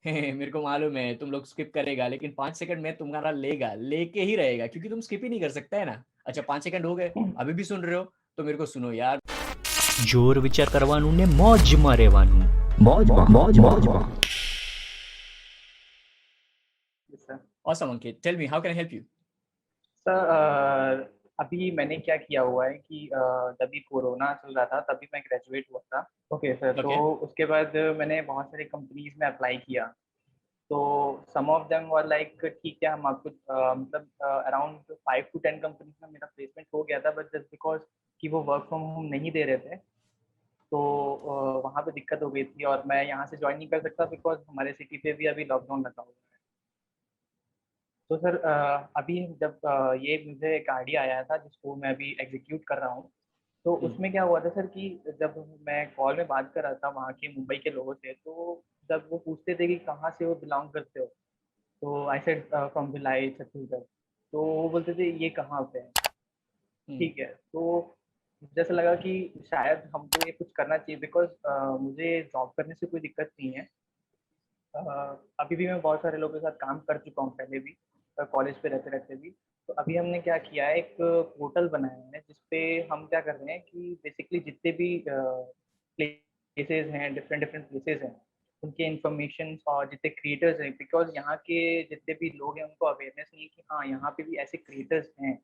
मेरे को मालूम है तुम लोग स्किप करेगा, लेकिन 5 सेकंड में तुम्हारा लेके ही रहेगा, क्योंकि तुम स्किप ही नहीं कर सकता है ना। अच्छा 5 सेकंड हो गए, अभी भी सुन रहे हो तो मेरे को सुनो यार। જોર વિચાર કરવાનું ને મોજમાં રહેવાનું. મોજમાં. Sir Awesome, Ankit. Tell me, how can I help you? Sir अभी मैंने क्या किया हुआ है कि जब भी कोरोना चल रहा था तभी मैं ग्रेजुएट हुआ था। ओके सर, तो Okay. उसके बाद मैंने बहुत सारी कंपनीज में अप्लाई किया। तो सम ऑफ देम वर लाइक ठीक है, हम आपको मतलब अराउंड 5 to 10 कंपनीज में मेरा प्लेसमेंट हो गया था, बट जस्ट बिकॉज कि वो वर्क फ्रॉम होम नहीं दे रहे थे, तो वहाँ पे दिक्कत हो गई थी और मैं यहाँ से ज्वाइन नहीं कर सकता बिकॉज हमारे सिटी पे भी अभी लॉकडाउन लगा हुआ है। तो सर अभी जब ये मुझे एक आइडिया आया था जिसको मैं अभी एग्जीक्यूट कर रहा हूँ, तो उसमें क्या हुआ था सर कि जब मैं कॉल में बात कर रहा था वहाँ के मुंबई के लोगों से, तो जब वो पूछते थे कि कहाँ से वो बिलोंग करते हो, तो I said from Bhilai Chhattisgarh. तो वो बोलते थे ये कहाँ पे है। ठीक है, तो जैसे लगा कि शायद हमको ये कुछ करना चाहिए बिकॉज मुझे जॉब करने से कोई दिक्कत नहीं है। अभी भी मैं बहुत सारे लोगों के साथ काम कर चुका हूँ पहले भी, कॉलेज पे रहते रहते भी। तो अभी हमने क्या किया है, एक पोर्टल बनाया है जिसपे हम क्या कर रहे हैं कि बेसिकली जितने भी प्लेसेस हैं, डिफरेंट डिफरेंट प्लेसेस हैं, उनके इन्फॉर्मेशन और जितने क्रिएटर्स हैं, बिकॉज यहाँ के जितने भी लोग हैं उनको अवेयरनेस नहीं है कि हाँ यहाँ पे भी ऐसे क्रिएटर्स हैं।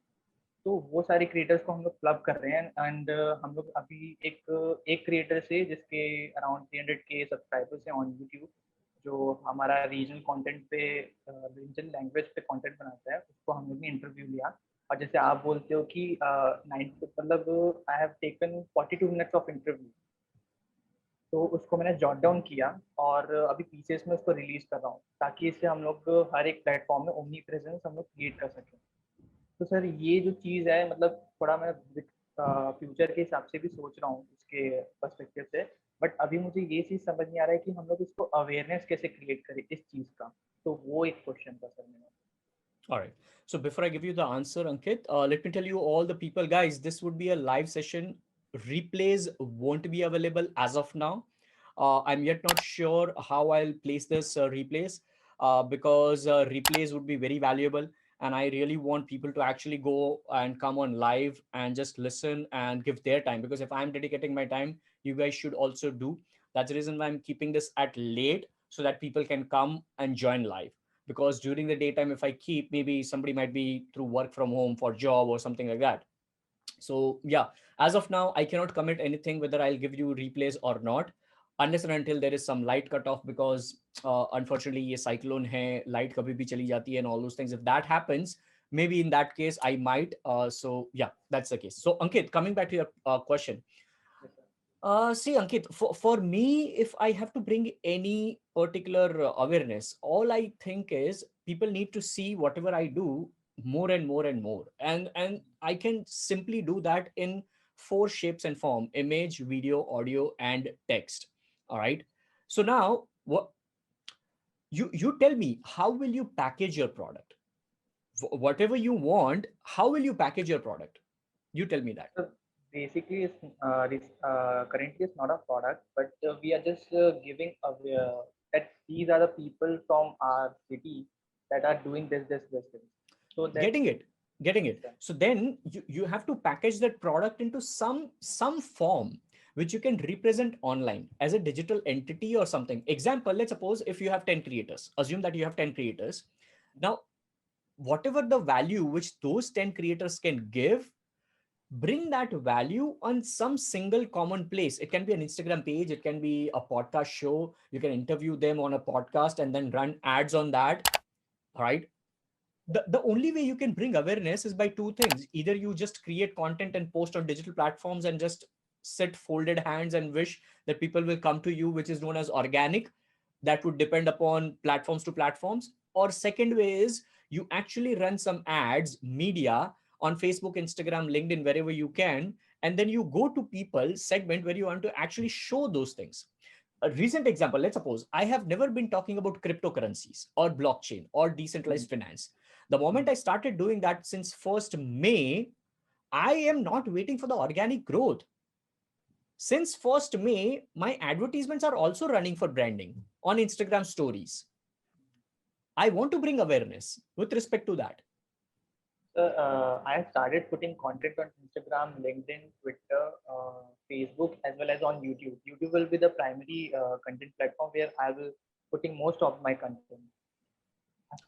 तो वो सारे क्रिएटर्स को हम लोग क्लब कर रहे हैं एंड हम लोग अभी एक क्रिएटर से जिसके अराउंड 300K सब्सक्राइबर्स हैं ऑन यूट्यूब, जो हमारा रीजनल कंटेंट पे रीजनल लैंग्वेज पे कंटेंट बनाता है, उसको हम लोग ने इंटरव्यू लिया। और जैसे आप बोलते हो कि 90 मतलब I have taken 42 minutes of interview, तो उसको मैंने जॉट डाउन किया और अभी पीसेस में उसको रिलीज कर रहा हूँ ताकि इससे हम लोग हर एक प्लेटफॉर्म में ओमनी प्रेजेंस हम लोग क्रिएट कर सकें। तो सर ये जो चीज़ है, मतलब थोड़ा मैं फ्यूचर के हिसाब से भी सोच रहा हूँ इसके पर्सपेक्टिव से, बट अभी मुझे ये चीज़ समझ नहीं आ रहा है कि हम लोग इसको अवेयरनेस कैसे क्रिएट करें इस चीज़ का। तो वो एक क्वेश्चन था सर मेरा। All right. So before I give you the answer, Ankit, let me tell you all the people, guys, this would be a live session. Replays won't be available as of now. I'm yet not sure how I'll place this replays because replays would be very valuable. And I really want people to actually go and come on live and just listen and give their time. Because if I'm dedicating my time, you guys should also do. That's the reason why I'm keeping this at late so that people can come and join live, because during the daytime if I keep, maybe somebody might be through work from home for job or something like that. So yeah, as of now I cannot commit anything whether I'll give you replays or not, unless and until there is some light cut off, because unfortunately ये cyclone है, light कभी भी चली जाती है and all those things. If that happens, maybe in that case I might so yeah, that's the case. So Ankit, coming back to your question. Yes, sir. See, Ankit, for me, if I have to bring any particular awareness, all I think is people need to see whatever I do more and more and more. And I can simply do that in four shapes and form: image, video, audio, and text. All right. So now what you tell me, how will you package your product? Whatever you want, how will you package your product? You tell me that. So basically, currently it's not a product, but we are just giving aware that these are the people from our city that are doing this thing. So that Getting it so then you have to package that product into some form which you can represent online as a digital entity or something. Example, let's suppose if you have 10 creators, assume that you have 10 creators. Now whatever the value which those 10 creators can give, bring that value on some single common place. It can be an Instagram page, it can be a podcast show, you can interview them on a podcast and then run ads on that. All right. The only way you can bring awareness is by two things: either you just create content and post on digital platforms and just sit folded hands and wish that people will come to you, which is known as organic. That would depend upon platforms to platforms. Or second way is you actually run some ads media on Facebook, Instagram, LinkedIn, wherever you can, and then you go to people segment where you want to actually show those things. A recent example, let's suppose I have never been talking about cryptocurrencies or blockchain or decentralized finance. The moment I started doing that since 1st May, I am not waiting for the organic growth. Since 1st May, my advertisements are also running for branding on Instagram stories. I want to bring awareness with respect to that. I have started putting content on Instagram, LinkedIn, Twitter, Facebook, as well as on YouTube. YouTube will be the primary content platform where I will putting most of my content.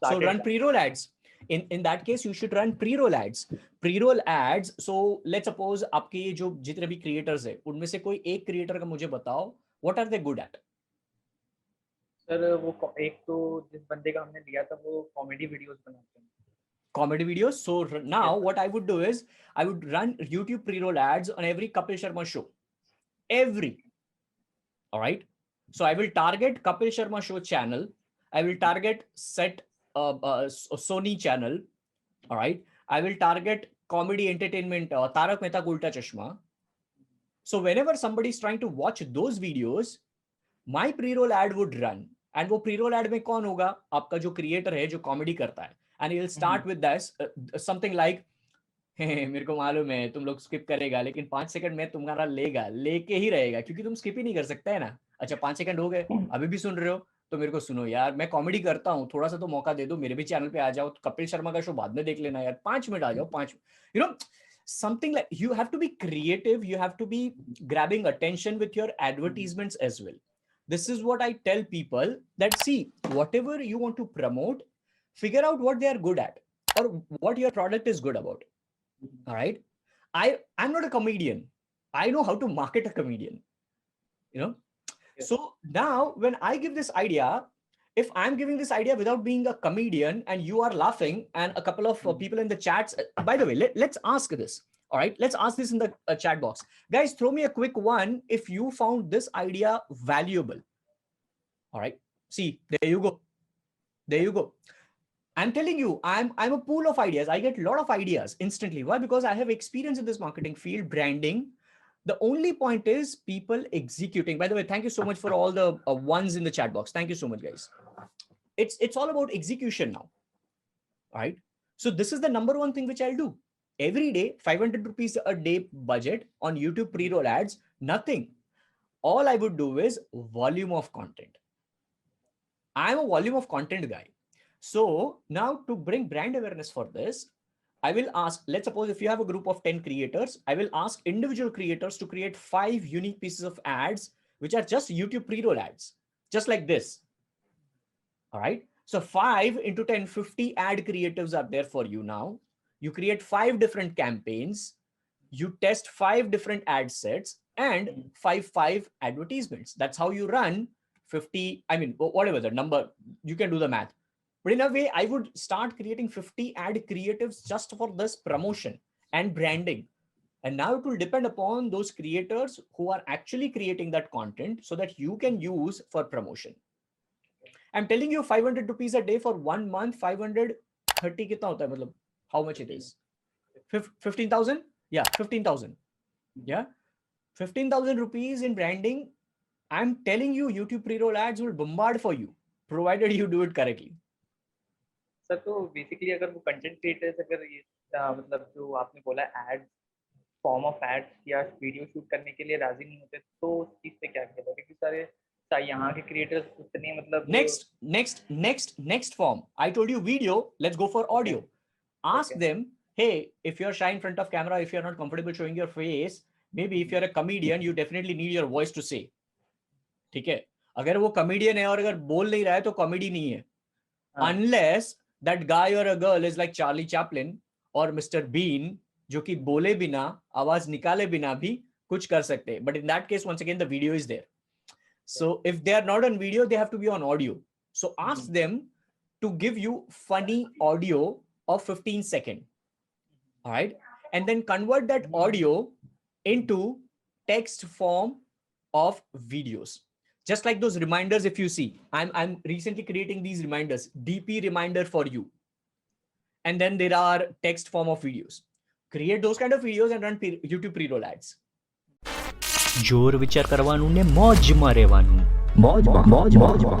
So run pre-roll ads. In that case, you should run pre-roll ads. Pre-roll ads. So let's suppose आपके ये जो जितने भी creators है, उनमें से कोई एक creator का मुझे बताओ, what are they good at? Sir वो एक तो जिस बंदे का हमने लिया था वो कॉमेडी वीडियोस बनाते हैं. Comedy videos. So now what I would do is I would run YouTube pre-roll ads on every Kapil Sharma show. Every. All right. So I will target Kapil Sharma show channel. I will target Sony channel. All right. I will target comedy entertainment, Tarak Mehta Ka Ulta Chashma. So whenever somebody is trying to watch those videos, my pre-roll ad would run. And वो pre-roll ad में कौन होगा? आपका जो creator है, जो comedy करता है. And he'll start with this, something like, मेरे को मालूम है तुम लोग skip करेगा, लेकिन 5 सेकंड में तुम्हारा लेके ही रहेगा, क्योंकि तुम skip ही नहीं कर सकते है ना. अच्छा 5 सेकंड हो गए, अभी भी सुन रहे हो, तो मेरे को सुनो यार, मैं कॉमेडी करता हूँ, थोड़ा सा तो मौका दे दो, मेरे भी चैनल पे आ जाओ, कपिल शर्मा का शो बाद में देख लेना यार, 5 मिनट आ जाओ, 5, you know, something like, you have to be creative, you have to be grabbing attention with your advertisements as well. This is what I tell people, that see, whatever you want to promote, figure out what they are good at or what your product is good about. All right. I'm not a comedian. I know how to market a comedian, you know. Yes. So now when I give this idea, if I'm giving this idea without being a comedian and you are laughing and a couple of people in the chats, by the way, let's ask this. All right. Let's ask this in the chat box. Guys, throw me a quick one if you found this idea valuable. All right. See, there you go. There you go. I'm telling you, I'm a pool of ideas. I get a lot of ideas instantly. Why? Because I have experience in this marketing field, branding. The only point is people executing. By the way, thank you so much for all the ones in the chat box. Thank you so much, guys. It's all about execution now. All right. So this is the number one thing which I'll do. Every day, 500 rupees a day budget on YouTube pre-roll ads, nothing. All I would do is volume of content. I'm a volume of content guy. So now to bring brand awareness for this, I will ask, let's suppose if you have a group of 10 creators, I will ask individual creators to create 5 unique pieces of ads, which are just YouTube pre-roll ads, just like this. All right. So 5 into 10, 50 ad creatives are there for you now. You create 5 different campaigns. You test 5 different ad sets and 5 advertisements. That's how you run 50. I mean, whatever the number, you can do the math. But in a way, I would start creating 50 ad creatives just for this promotion and branding. And now it will depend upon those creators who are actually creating that content so that you can use for promotion. I'm telling you 500 rupees a day for 1 month, 530 kitna hota hai, matlab, how much it is? 15,000? Yeah, 15,000. Yeah, 15,000 rupees in branding. I'm telling you, YouTube pre-roll ads will bombard for you, provided you do it correctly. Sir तो basically अगर वो content creators अगर ये मतलब जो आपने बोला add form of add या वीडियो शूट करने के लिए राजी नहीं होते तो उस चीज पे क्या किया, क्योंकि सारे यहाँ के क्रिएटर्स उतने मतलब next form I told you video, let's go for audio. Ask them, hey, if you're shy in front of camera, if you're not comfortable showing your face, maybe if you're a comedian, you definitely need your voice to say. ठीक है, अगर वो comedian है और अगर बोल नहीं रहा है तो comedy नहीं है, unless that guy or a girl is like Charlie Chaplin or Mr. Bean, जो कि बोले बिना आवाज निकाले बिना भी कुछ कर सकते हैं. But in that case, once again, the video is there. So if they are not on video, they have to be on audio. So ask them to give you funny audio of 15 seconds. All right. And then convert that audio into text form of videos. Just like those reminders, if you see, I'm recently creating these reminders, DP reminder for you. And then there are text form of videos. Create those kind of videos and run YouTube pre-roll ads. જોર વિચાર કરવાનું ને મોજમાં રહેવાનું. મોજમાં.